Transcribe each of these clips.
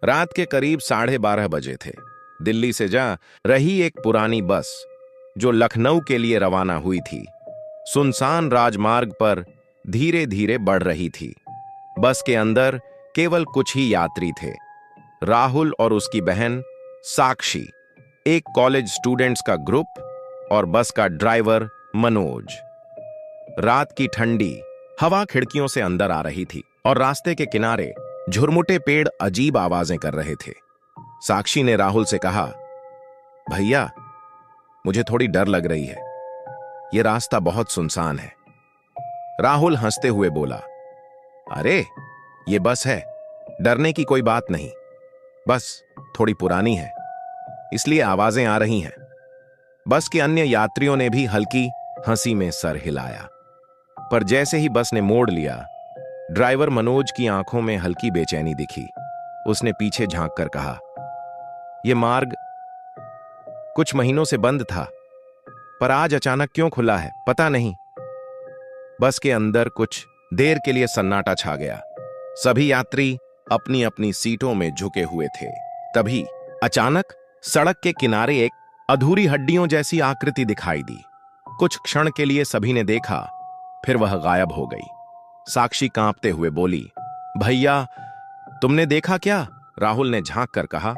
रात के करीब 12:30 बजे थे। दिल्ली से जा रही एक पुरानी बस जो लखनऊ के लिए रवाना हुई थी, सुनसान राजमार्ग पर धीरे धीरे बढ़ रही थी। बस के अंदर केवल कुछ ही यात्री थे, राहुल और उसकी बहन साक्षी, एक कॉलेज स्टूडेंट्स का ग्रुप और बस का ड्राइवर मनोज। रात की ठंडी हवा खिड़कियों से अंदर आ रही थी और रास्ते के किनारे झुरमुटे पेड़ अजीब आवाजें कर रहे थे। साक्षी ने राहुल से कहा, भैया, मुझे थोड़ी डर लग रही है, यह रास्ता बहुत सुनसान है। राहुल हंसते हुए बोला, अरे ये बस है, डरने की कोई बात नहीं, बस थोड़ी पुरानी है इसलिए आवाजें आ रही हैं। बस के अन्य यात्रियों ने भी हल्की हंसी में सर हिलाया, पर जैसे ही बस ने मोड़ लिया, ड्राइवर मनोज की आंखों में हल्की बेचैनी दिखी। उसने पीछे झांक कर कहा, यह मार्ग कुछ महीनों से बंद था, पर आज अचानक क्यों खुला है पता नहीं। बस के अंदर कुछ देर के लिए सन्नाटा छा गया। सभी यात्री अपनी अपनी सीटों में झुके हुए थे। तभी अचानक सड़क के किनारे एक अधूरी हड्डियों जैसी आकृति दिखाई दी। कुछ क्षण के लिए सभी ने देखा, फिर वह गायब हो गई। साक्षी कांपते हुए बोली, भैया, तुमने देखा क्या? राहुल ने झांक कर कहा,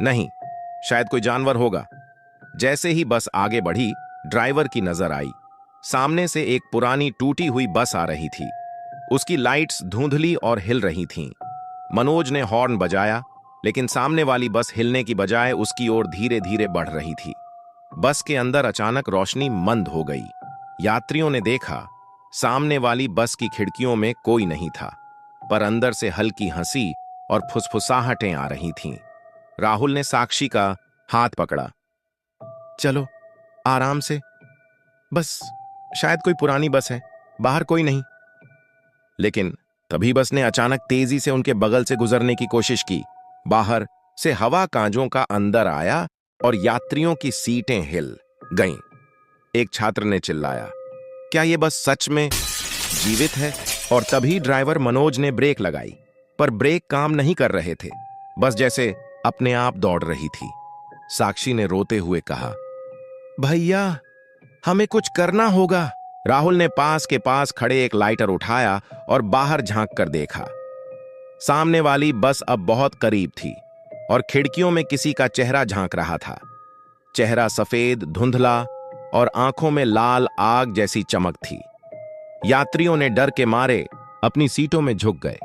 नहीं, शायद कोई जानवर होगा। जैसे ही बस आगे बढ़ी, ड्राइवर की नजर आई। सामने से एक पुरानी टूटी हुई बस आ रही थी। उसकी लाइट्स धुंधली और हिल रही थीं। मनोज ने हॉर्न बजाया, लेकिन सामने वाली बस हिलने की बजाय उसकी ओर धीरे धीरे बढ़ रही थी। बस के अंदर अचानक रोशनी मंद हो गई। यात्रियों ने देखा, सामने वाली बस की खिड़कियों में कोई नहीं था, पर अंदर से हल्की हंसी और फुसफुसाहटें आ रही थीं। राहुल ने साक्षी का हाथ पकड़ा, चलो आराम से, बस शायद कोई पुरानी बस है, बाहर कोई नहीं। लेकिन तभी बस ने अचानक तेजी से उनके बगल से गुजरने की कोशिश की। बाहर से हवा कांजों का अंदर आया और यात्रियों की सीटें हिल गईं। एक छात्र ने चिल्लाया, क्या यह बस सच में जीवित है? और तभी ड्राइवर मनोज ने ब्रेक लगाई, पर ब्रेक काम नहीं कर रहे थे। बस जैसे अपने आप दौड़ रही थी। साक्षी ने रोते हुए कहा, भैया, हमें कुछ करना होगा। राहुल ने पास के पास खड़े एक लाइटर उठाया और बाहर झांक कर देखा। सामने वाली बस अब बहुत करीब थी और खिड़कियों में किसी का चेहरा झांक रहा था। चेहरा सफेद, धुंधला और आंखों में लाल आग जैसी चमक थी। यात्रियों ने डर के मारे अपनी सीटों में झुक गए।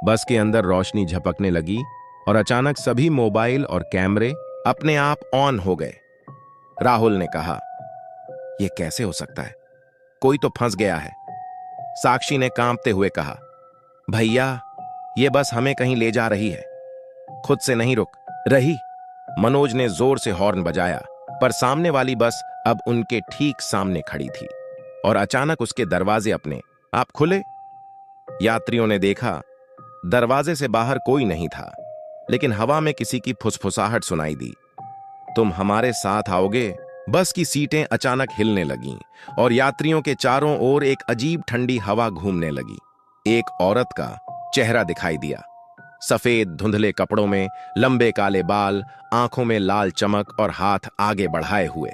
बस के अंदर रोशनी झपकने लगी और अचानक सभी मोबाइल और कैमरे अपने आप ऑन हो गए। राहुल ने कहा, यह कैसे हो सकता है? कोई तो फंस गया है। साक्षी ने कांपते हुए कहा, भैया, यह बस हमें कहीं ले जा रही है, खुद से नहीं रुक रही। मनोज ने जोर से हॉर्न बजाया, पर सामने वाली बस अब उनके ठीक सामने खड़ी थी और अचानक उसके दरवाजे अपने आप खुले। यात्रियों ने देखा, दरवाजे से बाहर कोई नहीं था, लेकिन हवा में किसी की फुसफुसाहट सुनाई दी, तुम हमारे साथ आओगे? बस की सीटें अचानक हिलने लगीं और यात्रियों के चारों ओर एक अजीब ठंडी हवा घूमने लगी। एक औरत का चेहरा दिखाई दिया, सफेद धुंधले कपड़ों में, लंबे काले बाल, आंखों में लाल चमक और हाथ आगे बढ़ाए हुए।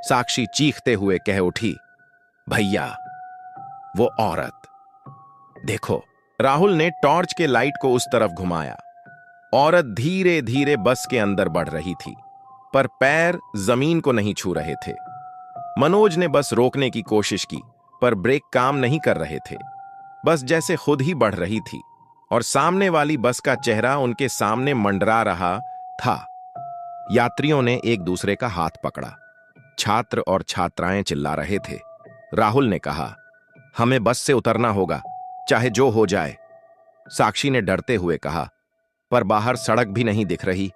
साक्षी चीखते हुए कह उठी, भैया, वो औरत देखो। राहुल ने टॉर्च के लाइट को उस तरफ घुमाया। औरत धीरे धीरे बस के अंदर बढ़ रही थी, पर पैर जमीन को नहीं छू रहे थे। मनोज ने बस रोकने की कोशिश की, पर ब्रेक काम नहीं कर रहे थे। बस जैसे खुद ही बढ़ रही थी और सामने वाली बस का चेहरा उनके सामने मंडरा रहा था। यात्रियों ने एक दूसरे का हाथ पकड़ा। छात्र और छात्राएं चिल्ला रहे थे। राहुल ने कहा, हमें बस से उतरना होगा, चाहे जो हो जाए। साक्षी ने डरते हुए कहा, पर बाहर सड़क भी नहीं दिख रही,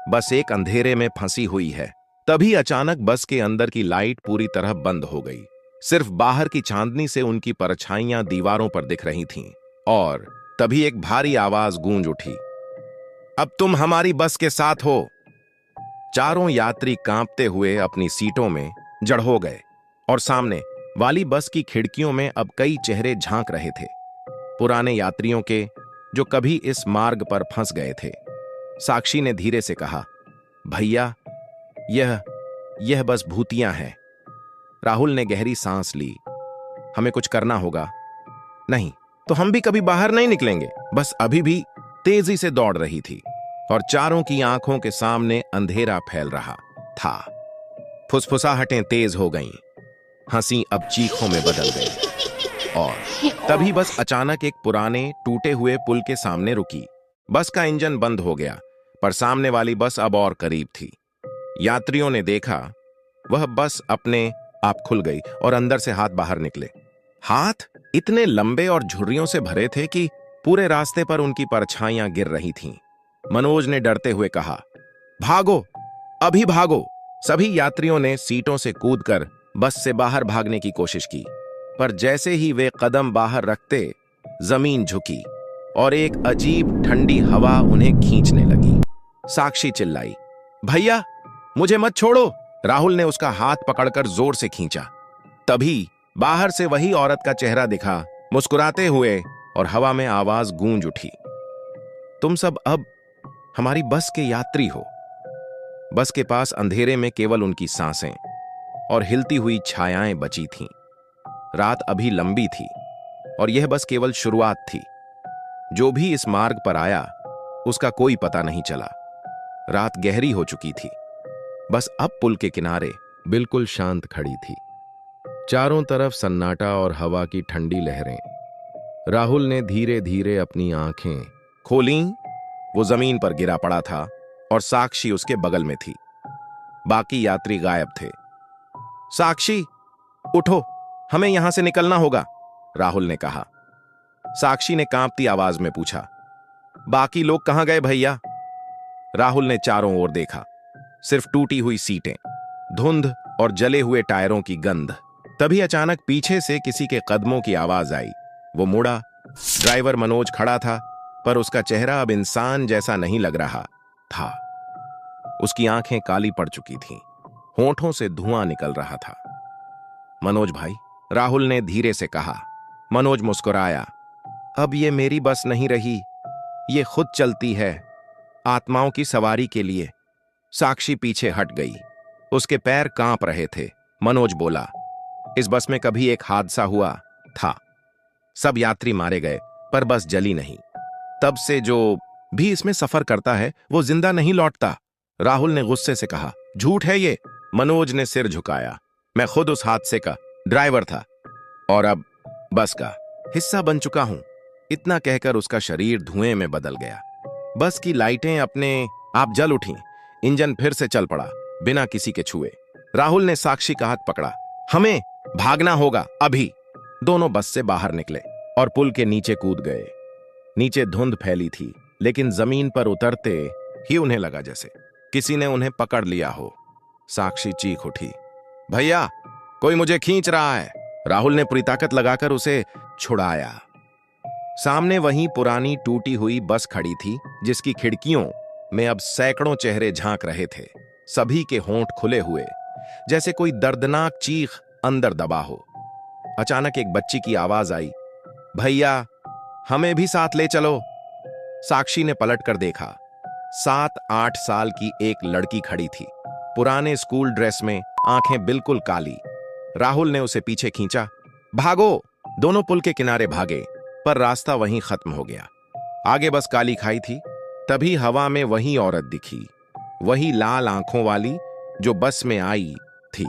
बस एक अंधेरे में फंसी हुई है। तभी अचानक बस के अंदर की लाइट पूरी तरह बंद हो गई। सिर्फ बाहर की चांदनी से उनकी परछाइयां दीवारों पर दिख रही थीं। और तभी एक भारी आवाज गूंज उठी, अब तुम हमारी बस के साथ हो। चारों यात्री कांपते हुए अपनी सीटों में जड़ हो गए और सामने वाली बस की खिड़कियों में अब कई चेहरे झांक रहे थे। पुराने यात्रियों के, जो कभी इस मार्ग पर फंस गए थे। साक्षी ने धीरे से कहा, भैया, यह बस भूतियां हैं। राहुल ने गहरी सांस ली। हमें कुछ करना होगा। नहीं तो हम भी कभी बाहर नहीं निकलेंगे। बस अभी भी तेजी से दौड़ रही थी और चारों की आंखों के सामने अंधेरा फैल रहा था। फुसफुसाहटें तेज हो गईं, हंसी अब चीखों में बदल गई। और तभी बस अचानक एक पुराने टूटे हुए पुल के सामने रुकी। बस का इंजन बंद हो गया, पर सामने वाली बस अब और करीब थी। यात्रियों ने देखा, वह बस अपने आप खुल गई और अंदर से हाथ बाहर निकले। हाथ इतने लंबे और झुर्रियों से भरे थे कि पूरे रास्ते पर उनकी परछाइयां गिर रही थीं। मनोज ने डरते हुए कहा, भागो, अभी भागो। सभी यात्रियों ने सीटों से कूदकर बस से बाहर भागने की कोशिश की, पर जैसे ही वे कदम बाहर रखते, जमीन झुकी और एक अजीब ठंडी हवा उन्हें खींचने लगी। साक्षी चिल्लाई, भैया, मुझे मत छोड़ो। राहुल ने उसका हाथ पकड़कर जोर से खींचा। तभी बाहर से वही औरत का चेहरा दिखा, मुस्कुराते हुए, और हवा में आवाज गूंज उठी, तुम सब अब हमारी बस के यात्री हो। बस के पास अंधेरे में केवल उनकी सांसें और हिलती हुई छायाएं बची थीं। रात अभी लंबी थी और यह बस केवल शुरुआत थी। जो भी इस मार्ग पर आया, उसका कोई पता नहीं चला। रात गहरी हो चुकी थी। बस अब पुल के किनारे बिल्कुल शांत खड़ी थी। चारों तरफ सन्नाटा और हवा की ठंडी लहरें। राहुल ने धीरे धीरे अपनी आंखें खोलीं। वो जमीन पर गिरा पड़ा था और साक्षी उसके बगल में थी। बाकी यात्री गायब थे। साक्षी, उठो, हमें यहां से निकलना होगा, राहुल ने कहा। साक्षी ने कांपती आवाज में पूछा, बाकी लोग कहां गए भैया? राहुल ने चारों ओर देखा। सिर्फ टूटी हुई सीटें, धुंध और जले हुए टायरों की गंध। तभी अचानक पीछे से किसी के कदमों की आवाज आई। वो मुड़ा। ड्राइवर मनोज खड़ा था, पर उसका चेहरा अब इंसान जैसा नहीं लग रहा था। उसकी आंखें काली पड़ चुकी थीं, होंठों से धुआं निकल रहा था। मनोज भाई, राहुल ने धीरे से कहा। मनोज मुस्कुराया। अब ये मेरी बस नहीं रही, ये खुद चलती है, आत्माओं की सवारी के लिए। साक्षी पीछे हट गई। उसके पैर कांप रहे थे। मनोज बोला, इस बस में कभी एक हादसा हुआ था। सब यात्री मारे गए, पर बस जली नहीं। तब से जो भी इसमें सफर करता है, वो जिंदा नहीं लौटता। राहुल ने गुस्से से कहा, झूठ है ये। मनोज ने सिर झुकाया। मैं खुद उस हादसे का ड्राइवर था और अब बस का हिस्सा बन चुका हूं। इतना कहकर उसका शरीर धुएं में बदल गया। बस की लाइटें अपने आप जल उठीं। इंजन फिर से चल पड़ा, बिना किसी के छुए। राहुल ने साक्षी का हाथ पकड़ा। हमें भागना होगा अभी। दोनों बस से बाहर निकले और पुल के नीचे कूद गए। नीचे धुंध फैली थी, लेकिन जमीन पर उतरते ही उन्हें लगा जैसे किसी ने उन्हें पकड़ लिया हो। साक्षी चीख उठी, भैया, कोई मुझे खींच रहा है। राहुल ने पूरी ताकत लगाकर उसे छुड़ाया। सामने वहीं पुरानी टूटी हुई बस खड़ी थी, जिसकी खिड़कियों में अब सैकड़ों चेहरे झांक रहे थे। सभी के होंठ खुले हुए, जैसे कोई दर्दनाक चीख अंदर दबा हो। अचानक एक बच्ची की आवाज आई, भैया, हमें भी साथ ले चलो। साक्षी ने पलटकर देखा। 7-8 साल की एक लड़की खड़ी थी, पुराने स्कूल ड्रेस में, आंखें बिल्कुल काली। राहुल ने उसे पीछे खींचा। भागो! दोनों पुल के किनारे भागे, पर रास्ता वहीं खत्म हो गया। आगे बस काली खाई थी। तभी हवा में वही औरत दिखी, वही लाल आंखों वाली जो बस में आई थी।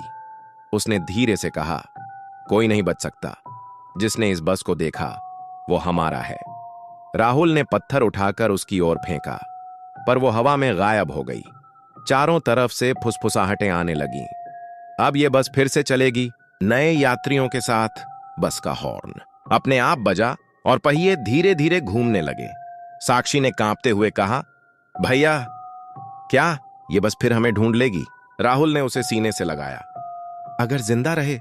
उसने धीरे से कहा, कोई नहीं बच सकता। जिसने इस बस को देखा, वो हमारा है। राहुल ने पत्थर उठाकर उसकी ओर फेंका, पर वो हवा में गायब हो गई। चारों तरफ से फुसफुसाहटें आने लगीं। अब ये बस फिर से चलेगी, नए यात्रियों के साथ। बस का हॉर्न अपने आप बजा और पहिए धीरे धीरे घूमने लगे। साक्षी ने कांपते हुए कहा, भैया, क्या ये बस फिर हमें ढूंढ लेगी? राहुल ने उसे सीने से लगाया। अगर जिंदा रहे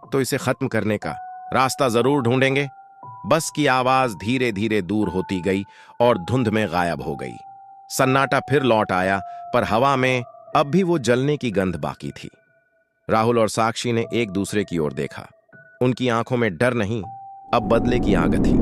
तो इसे खत्म करने का रास्ता जरूर ढूंढेंगे। बस की आवाज धीरे धीरे दूर होती गई और धुंध में गायब हो गई। सन्नाटा फिर लौट आया, पर हवा में अब भी वो जलने की गंध बाकी थी। राहुल और साक्षी ने एक दूसरे की ओर देखा। उनकी आंखों में डर नहीं, अब बदले की आग थी।